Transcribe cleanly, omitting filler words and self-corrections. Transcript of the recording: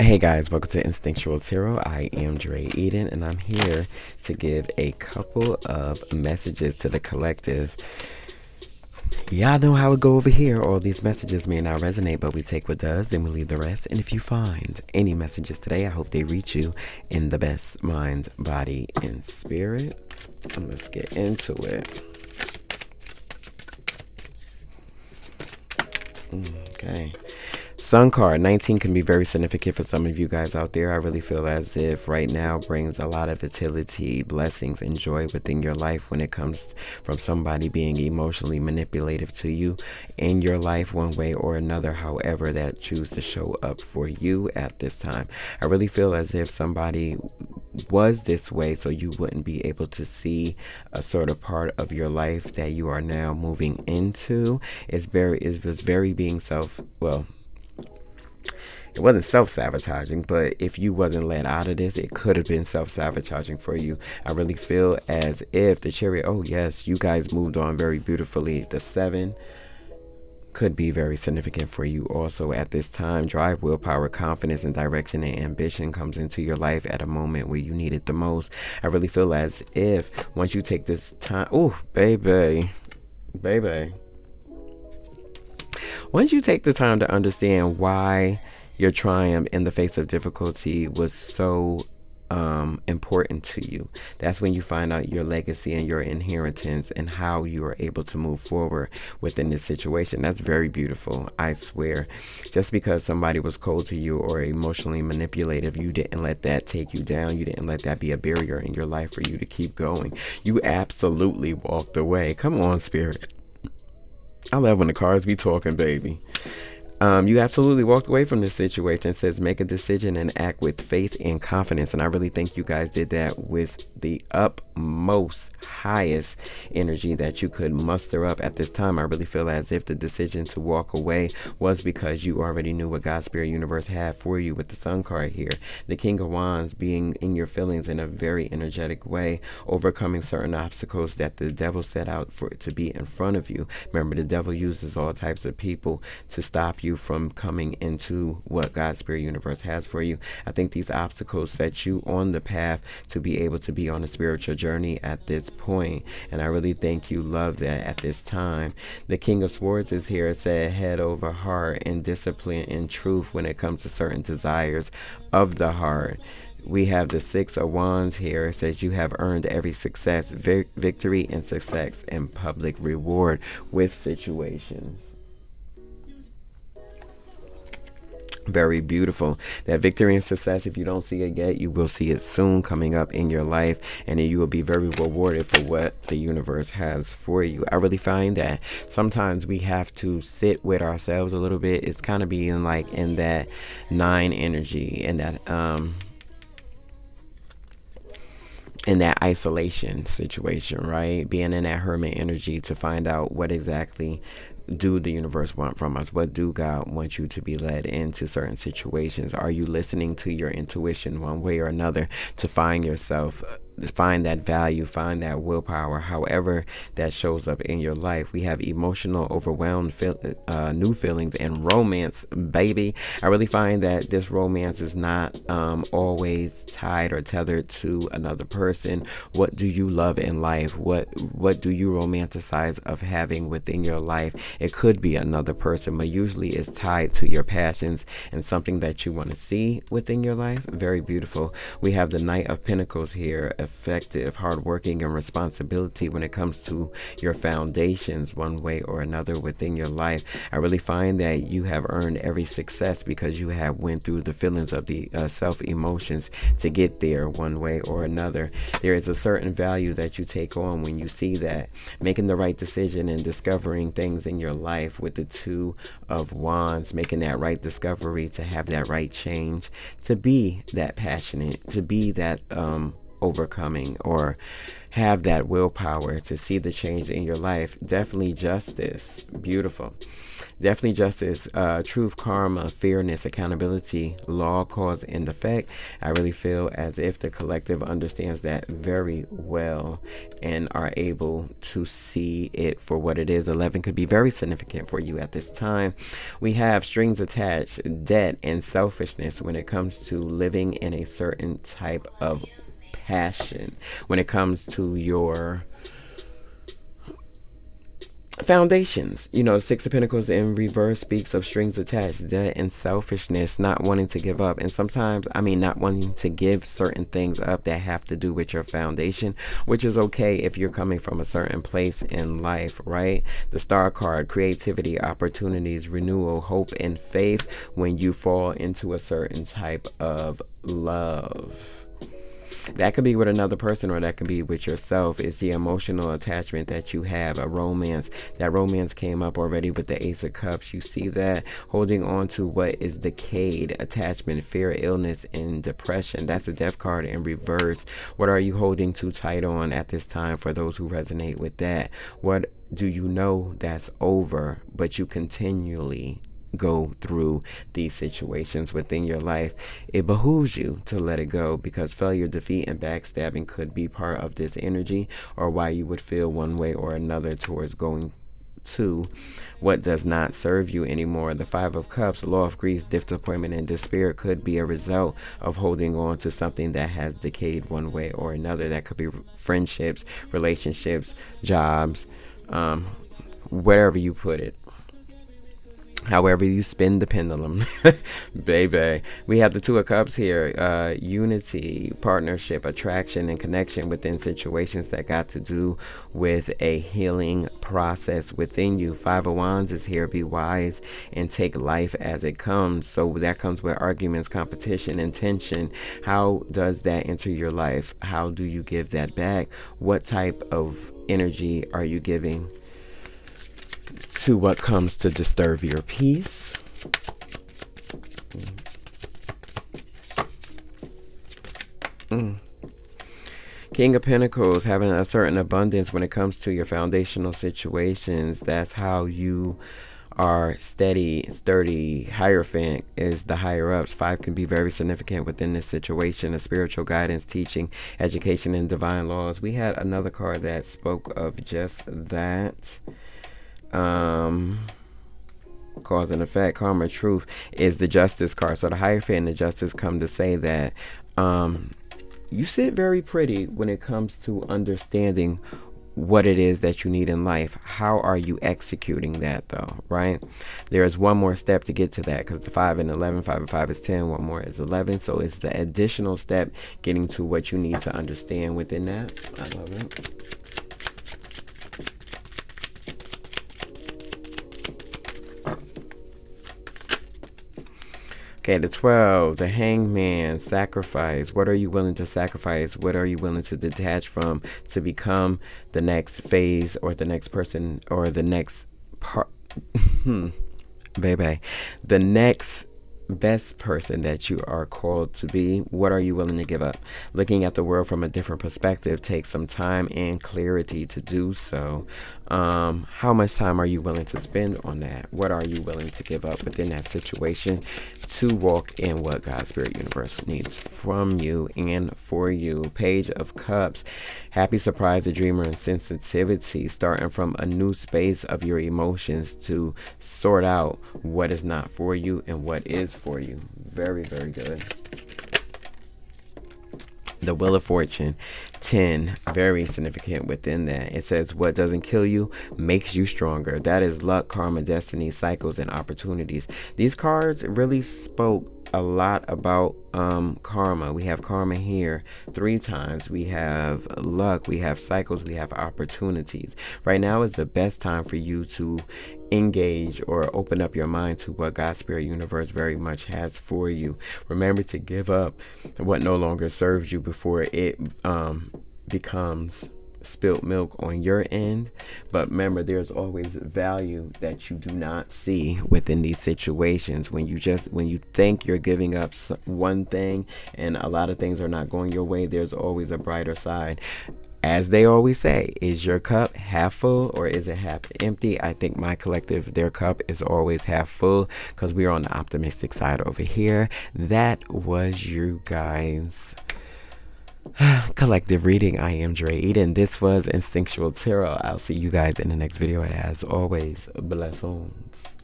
Hey guys, welcome to Instinctual Tarot. I am Dre Eden, and I'm here to give a couple of messages to the collective. Y'all know how it go over here. All these messages may not resonate, but we take what does and we leave the rest. And if you find any messages today, I hope they reach you in the best mind, body, and spirit. And let's get into it. Okay. Sun card 19 can be very significant for some of you guys out there. I really feel as if right now brings a lot of fertility, blessings, and joy within your life when it comes from somebody being emotionally manipulative to you in your life one way or another, however that choose to show up for you at this time. I really feel as if somebody was this way so you wouldn't be able to see a sort of part of your life that you are now moving into. It was very being it wasn't self-sabotaging, but if you wasn't let out of this, it could have been self-sabotaging for you. I really feel as if the Chariot, oh yes, you guys moved on very beautifully. The 7 could be very significant for you also at this time. Drive, willpower, confidence, and direction and ambition comes into your life at a moment where you need it the most. I really feel as if once you take this time, oh, baby. Once you take the time to understand why your triumph in the face of difficulty was so important to you, that's when you find out your legacy and your inheritance and how you are able to move forward within this situation. That's very beautiful, I swear. Just because somebody was cold to you or emotionally manipulative, you didn't let that take you down. You didn't let that be a barrier in your life for you to keep going. You absolutely walked away. Come on, Spirit. I love when the cards be talking, baby. You absolutely walked away from this situation. It says make a decision and act with faith and confidence. And I really think you guys did that with the utmost highest energy that you could muster up at this time. I really feel as if the decision to walk away was because you already knew what God's Spirit Universe had for you with the Sun card here. The King of Wands being in your feelings in a very energetic way, overcoming certain obstacles that the devil set out for it to be in front of you. Remember, the devil uses all types of people to stop you from coming into what God's Spirit Universe has for you. I think these obstacles set you on the path to be able to be on a spiritual journey at this point, and I really think you love that at this time. The King of Swords is here. It said head over heart and discipline and truth when it comes to certain desires of the heart. We have the 6 of Wands here. It says you have earned every success, victory, and success and public reward with situations. Very beautiful. That victory and success, if you don't see it yet, you will see it soon coming up in your life, and then you will be very rewarded for what the universe has for you. I really find that sometimes we have to sit with ourselves a little bit. It's kind of being like in that 9 energy and in that isolation situation, right? Being in that hermit energy to find out what exactly do the universe want from us? What do God want you to be led into certain situations? Are you listening to your intuition one way or another to find yourself, find that value, find that willpower, however that shows up in your life? We have emotional, overwhelmed new feelings and romance, baby. I really find that this romance is not always tied or tethered to another person. What do you love in life? What do you romanticize of having within your life? It could be another person, but usually it's tied to your passions and something that you want to see within your life. Very beautiful. We have the Knight of Pentacles here. Effective, hardworking, and responsibility when it comes to your foundations one way or another within your life. I really find that you have earned every success because you have went through the feelings of the self-emotions to get there one way or another. There is a certain value that you take on when you see that. Making the right decision and discovering things in your life with the 2 of Wands, making that right discovery to have that right change, to be that passionate, to be that overcoming or have that willpower to see the change in your life. Definitely justice. Beautiful. Definitely justice, truth, karma, fairness, accountability, law, cause, and effect. I really feel as if the collective understands that very well and are able to see it for what it is. 11 could be very significant for you at this time. We have strings attached, debt, and selfishness when it comes to living in a certain type of passion. When it comes to your foundations, Six of Pentacles in reverse speaks of strings attached, debt, and selfishness, not wanting to give up. And sometimes, not wanting to give certain things up that have to do with your foundation, which is okay if you're coming from a certain place in life, right? The Star card, creativity, opportunities, renewal, hope, and faith when you fall into a certain type of love. That could be with another person or that could be with yourself. It's the emotional attachment that you have, a romance. That romance came up already with the Ace of Cups. You see that holding on to what is decayed, attachment, fear, illness, and depression. That's the Death card in reverse. What are you holding too tight on at this time for those who resonate with that? What do you know that's over, but you continually go through these situations within your life? It behooves you to let it go, because failure, defeat, and backstabbing could be part of this energy, or why you would feel one way or another towards going to what does not serve you anymore. The Five of Cups, law of grief, disappointment, and despair could be a result of holding on to something that has decayed one way or another. That could be friendships, relationships, jobs, wherever you put it. However you spin the pendulum, baby. We have the Two of Cups here. Unity, partnership, attraction, and connection within situations that got to do with a healing process within you. Five of Wands is here. Be wise and take life as it comes. So that comes with arguments, competition, and tension. How does that enter your life? How do you give that back? What type of energy are you giving to what comes to disturb your peace? King of Pentacles, having a certain abundance when it comes to your foundational situations. That's how you are steady, sturdy. Hierophant is the higher ups. Five can be very significant within this situation. A spiritual guidance, teaching, education, and divine laws. We had another card that spoke of just that. Cause and effect, karma, truth is the justice card. So the Hierophant and the justice come to say that you sit very pretty when it comes to understanding what it is that you need in life. How are you executing that though, right? There is one more step to get to that, because the 5 and 11, 5 and 5 is 10, one more is 11. So it's the additional step getting to what you need to understand within that. I love it. Okay, the 12, the Hangman, sacrifice. What are you willing to sacrifice? What are you willing to detach from to become the next phase or the next person or the next part? Baby, the next best person that you are called to be. What are you willing to give up? Looking at the world from a different perspective takes some time and clarity to do so. How much time are you willing to spend on that? What are you willing to give up within that situation to walk in what God's Spirit Universe needs from you and for you? Page of Cups, happy surprise, the dreamer, and sensitivity, starting from a new space of your emotions to sort out what is not for you and what is for you. Very, very good. The Wheel of Fortune, 10, very significant within that. It says, what doesn't kill you makes you stronger. That is luck, karma, destiny, cycles, and opportunities. These cards really spoke a lot about karma. We have karma here 3 times. We have luck, we have cycles, we have opportunities. Right now is the best time for you to engage or open up your mind to what God's Spirit Universe very much has for you. Remember to give up what no longer serves you before it becomes spilt milk on your end. But remember, there's always value that you do not see within these situations. When you think you're giving up one thing and a lot of things are not going your way, there's always a brighter side. As they always say, is your cup half full or is it half empty? I think my collective, their cup is always half full, because we're on the optimistic side over here. That was you guys' collective reading. I am Dre Eden. This was Instinctual Tarot. I'll see you guys in the next video. As always, blessings.